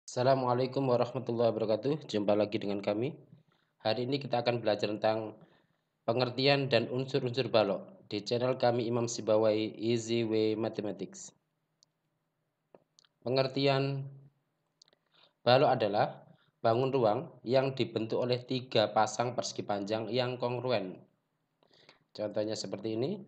Assalamualaikum warahmatullahi wabarakatuh. Jumpa lagi dengan kami. Hari ini kita akan belajar tentang pengertian dan unsur-unsur balok di channel kami Imam Sibawai Easy Way Mathematics. Pengertian balok adalah bangun ruang yang dibentuk oleh tiga pasang persegi panjang yang kongruen. Contohnya seperti ini.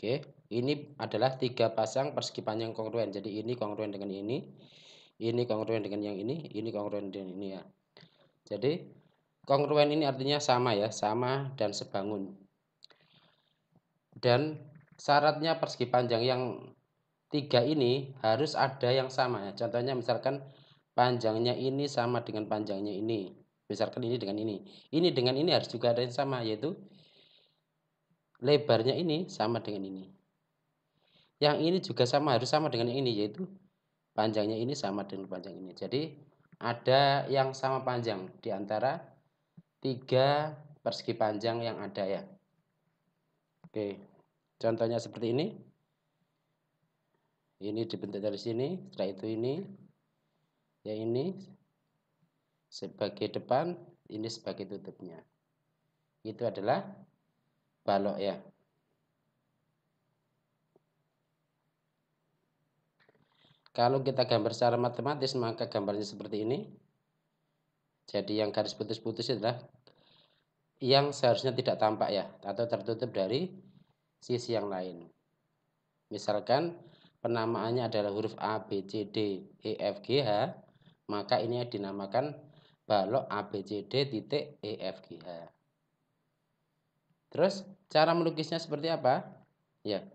Oke, ini adalah tiga pasang persegi panjang kongruen. Jadi ini kongruen dengan ini kongruen dengan yang ini kongruen dengan ini ya. Jadi kongruen ini artinya sama ya, sama dan sebangun. Dan syaratnya persegi panjang yang tiga ini harus ada yang sama ya. Contohnya misalkan panjangnya ini sama dengan panjangnya ini. Misalkan ini dengan ini. Ini dengan ini harus juga ada yang sama, yaitu lebarnya ini sama dengan ini. Yang ini juga harus sama dengan yang ini, yaitu panjangnya ini sama dengan panjang ini. Jadi ada yang sama panjang di antara tiga persegi panjang yang ada ya. Oke, contohnya seperti ini. Ini dibentuk dari sini, setelah itu ini, ya ini sebagai depan, ini sebagai tutupnya. Itu adalah balok ya. Kalau kita gambar secara matematis maka gambarnya seperti ini. Jadi yang garis putus-putus adalah yang seharusnya tidak tampak ya, atau tertutup dari sisi yang lain. Misalkan penamaannya adalah huruf A, B, C, D, E, F, G, H, maka ini dinamakan balok A, B, C, D, titik, E, F, G, H. Terus cara melukisnya seperti apa? Ya,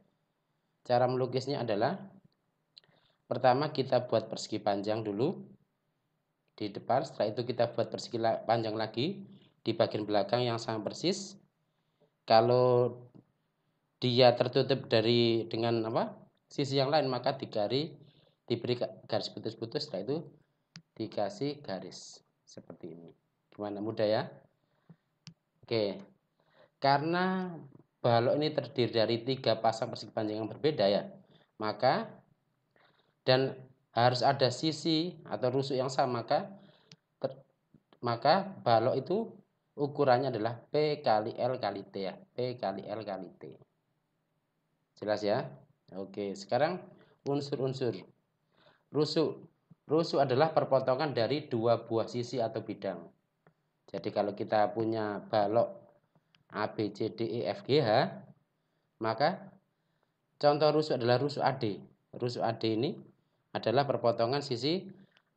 cara melukisnya adalah pertama kita buat persegi panjang dulu di depan, setelah itu kita buat persegi panjang lagi di bagian belakang yang sama persis. Kalau dia tertutup dengan sisi yang lain, maka diberi garis putus-putus, setelah itu dikasih garis seperti ini. Gimana, mudah ya? Oke, karena balok ini terdiri dari tiga pasang persegi panjang yang berbeda ya, dan harus ada sisi atau rusuk yang sama, maka balok itu ukurannya adalah P kali L kali T ya, P kali L kali T. Jelas ya? Oke, sekarang unsur-unsur. Rusuk adalah perpotongan dari dua buah sisi atau bidang. Jadi kalau kita punya balok A, B, C, D, E, F, G, H, maka contoh rusuk adalah rusuk AD. Rusuk AD ini adalah perpotongan sisi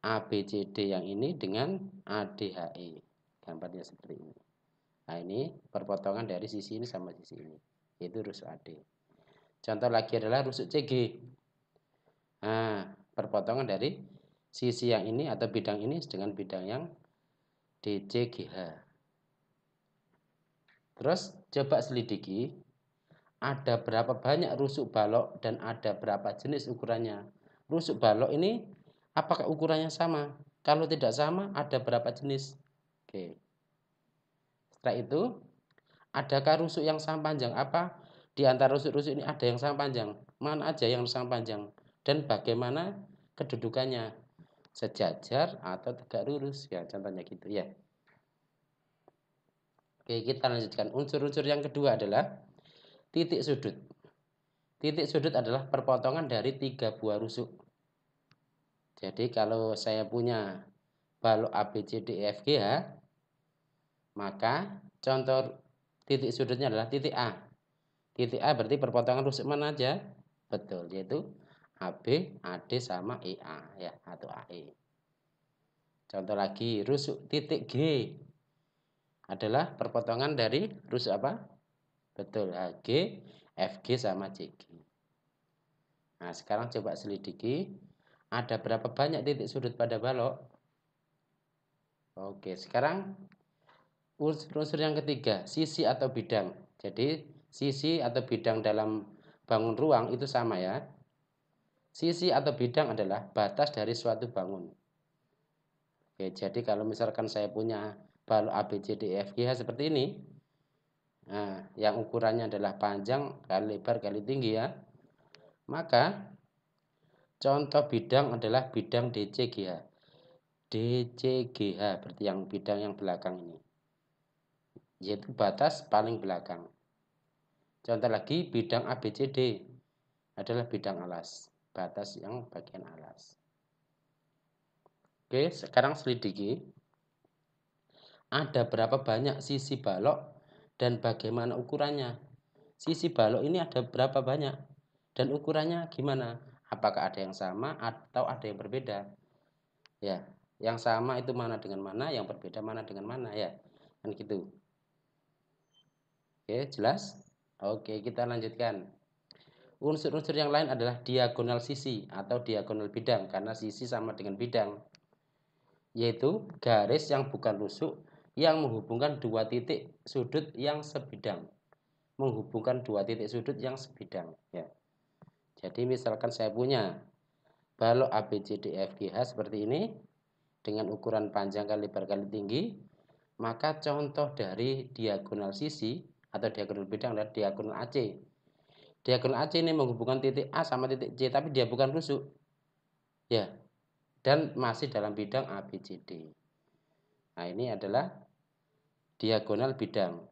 A, B, C, D yang ini dengan ADHE. Gambarnya seperti ini. Nah, ini perpotongan dari sisi ini sama sisi ini, yaitu rusuk AD. Contoh lagi adalah rusuk CG. Nah, perpotongan dari sisi yang ini atau bidang ini dengan bidang yang DCGH. Terus coba selidiki, ada berapa banyak rusuk balok dan ada berapa jenis ukurannya. Rusuk balok ini apakah ukurannya sama? Kalau tidak sama, ada berapa jenis? Oke. Setelah itu, adakah rusuk yang sama panjang? Apa di antara rusuk-rusuk ini ada yang sama panjang? Mana aja yang sama panjang? Dan bagaimana kedudukannya? Sejajar atau tegak lurus? Ya, contohnya gitu ya. Oke, kita lanjutkan. Unsur-unsur yang kedua adalah titik sudut. Titik sudut adalah perpotongan dari tiga buah rusuk. Jadi kalau saya punya balok A, B, C, D, E, F, G, H, maka contoh titik sudutnya adalah titik A. Titik A berarti perpotongan rusuk mana aja? Betul, yaitu AB, AD sama EA ya, atau AE. Contoh lagi, rusuk titik G adalah perpotongan dari rusuk apa? Betul, HG, FG sama CG. Nah, sekarang coba selidiki, ada berapa banyak titik sudut pada balok? Oke, sekarang unsur yang ketiga, sisi atau bidang. Jadi, sisi atau bidang dalam bangun ruang itu sama ya. Sisi atau bidang adalah batas dari suatu bangun. Oke, jadi kalau misalkan saya punya balok A, B, C, D, E, F, G, H seperti ini, nah, yang ukurannya adalah panjang kali lebar kali tinggi ya, maka Contoh bidang adalah bidang DCGH. DCGH berarti yang bidang yang belakang ini, yaitu batas paling belakang. Contoh lagi bidang ABCD adalah bidang alas, batas yang bagian alas. Oke, sekarang selidiki. Ada berapa banyak sisi balok dan bagaimana ukurannya? Sisi balok ini ada berapa banyak dan ukurannya gimana? Apakah ada yang sama atau ada yang berbeda? Ya, yang sama itu mana dengan mana, yang berbeda mana dengan mana ya. Kan gitu. Oke, jelas? Oke, kita lanjutkan. Unsur-unsur yang lain adalah diagonal sisi atau diagonal bidang karena sisi sama dengan bidang, yaitu garis yang bukan rusuk yang menghubungkan dua titik sudut yang sebidang. Menghubungkan dua titik sudut yang sebidang ya. Jadi misalkan saya punya balok ABCDEFGH seperti ini dengan ukuran panjang kali lebar kali tinggi, maka contoh dari diagonal sisi atau diagonal bidang adalah diagonal AC. Diagonal AC ini menghubungkan titik A sama titik C, tapi dia bukan rusuk ya, dan masih dalam bidang ABCD. Nah, ini adalah diagonal bidang.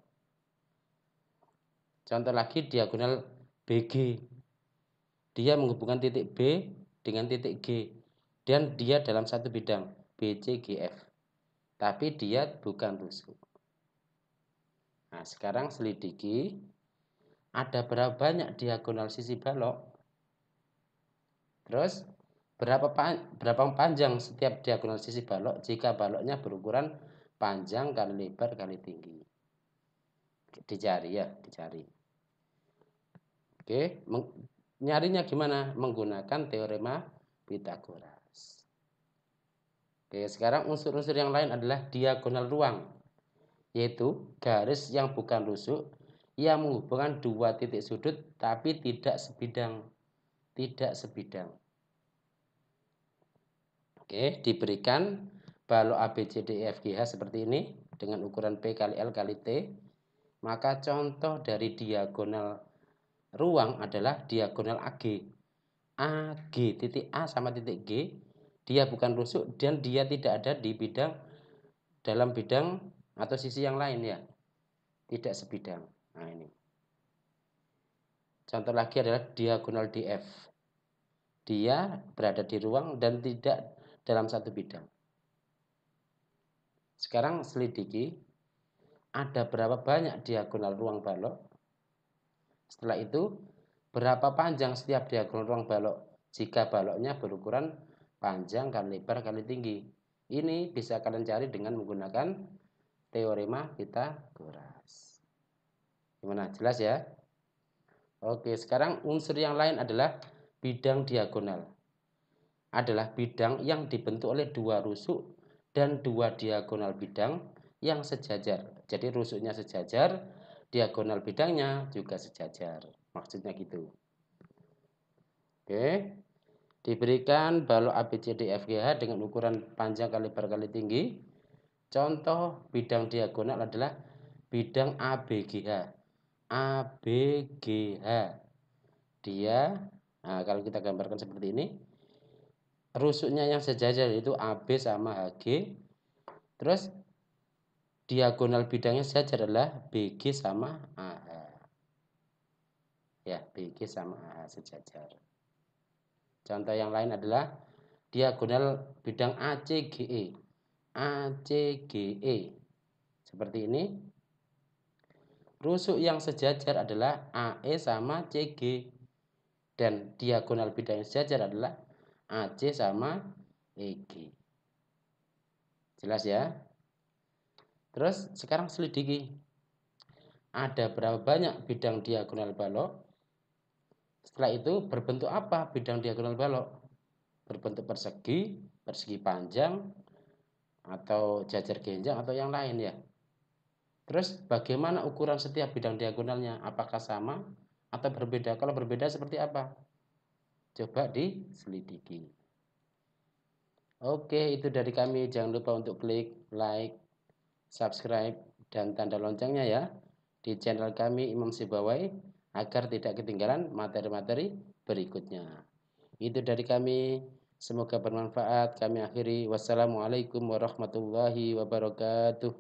Contoh lagi diagonal BG. Dia menghubungkan titik B dengan titik G dan dia dalam satu bidang BCGF. Tapi dia bukan rusuk. Nah, sekarang selidiki ada berapa banyak diagonal sisi balok. Terus berapa panjang setiap diagonal sisi balok jika baloknya berukuran panjang kali lebar kali tinggi. Dicari ya, dicari. Oke, nyarinya gimana? Menggunakan teorema Pythagoras. Oke, sekarang unsur-unsur yang lain adalah diagonal ruang, yaitu garis yang bukan rusuk yang menghubungkan dua titik sudut tapi tidak sebidang. Tidak sebidang. Oke, diberikan balok ABCDEFGH seperti ini dengan ukuran P kali L kali T. Maka contoh dari diagonal ruang adalah diagonal AG. AG, titik A sama titik G, dia bukan rusuk dan dia tidak ada di bidang dalam bidang atau sisi yang lain ya. Tidak sebidang. Nah, ini. Contoh lagi adalah diagonal DF. Dia berada di ruang dan tidak dalam satu bidang. Sekarang selidiki ada berapa banyak diagonal ruang balok. Setelah itu, berapa panjang setiap diagonal ruang balok jika baloknya berukuran panjang kali lebar kali tinggi. Ini bisa kalian cari dengan menggunakan teorema Pythagoras. Gimana? Jelas ya? Oke, sekarang unsur yang lain adalah bidang diagonal. Adalah bidang yang dibentuk oleh dua rusuk dan dua diagonal bidang yang sejajar. Jadi rusuknya sejajar, diagonal bidangnya juga sejajar. Maksudnya gitu. Oke. Diberikan balok ABCDEFGH dengan ukuran panjang kali lebar kali tinggi. Contoh bidang diagonal adalah bidang ABGH. ABGH. Dia, nah kalau kita gambarkan seperti ini, rusuknya yang sejajar yaitu AB sama HG. Terus diagonal bidangnya sejajar adalah BG sama AH. Ya, BG sama AH sejajar. Contoh yang lain adalah diagonal bidang ACGE. ACGE. Seperti ini. Rusuk yang sejajar adalah AE sama CG. Dan diagonal bidang yang sejajar adalah AC sama EG. Jelas ya? Terus sekarang selidiki. Ada berapa banyak bidang diagonal balok? Setelah itu berbentuk apa bidang diagonal balok? Berbentuk persegi, persegi panjang, atau jajar genjang atau yang lain ya. Terus bagaimana ukuran setiap bidang diagonalnya? Apakah sama atau berbeda? Kalau berbeda seperti apa? Coba diselidiki. Oke, itu dari kami. Jangan lupa untuk klik like, subscribe, dan tanda loncengnya ya di channel kami Imam Sibawai agar tidak ketinggalan materi-materi berikutnya. Itu dari kami, semoga bermanfaat. Kami akhiri, wassalamualaikum warahmatullahi wabarakatuh.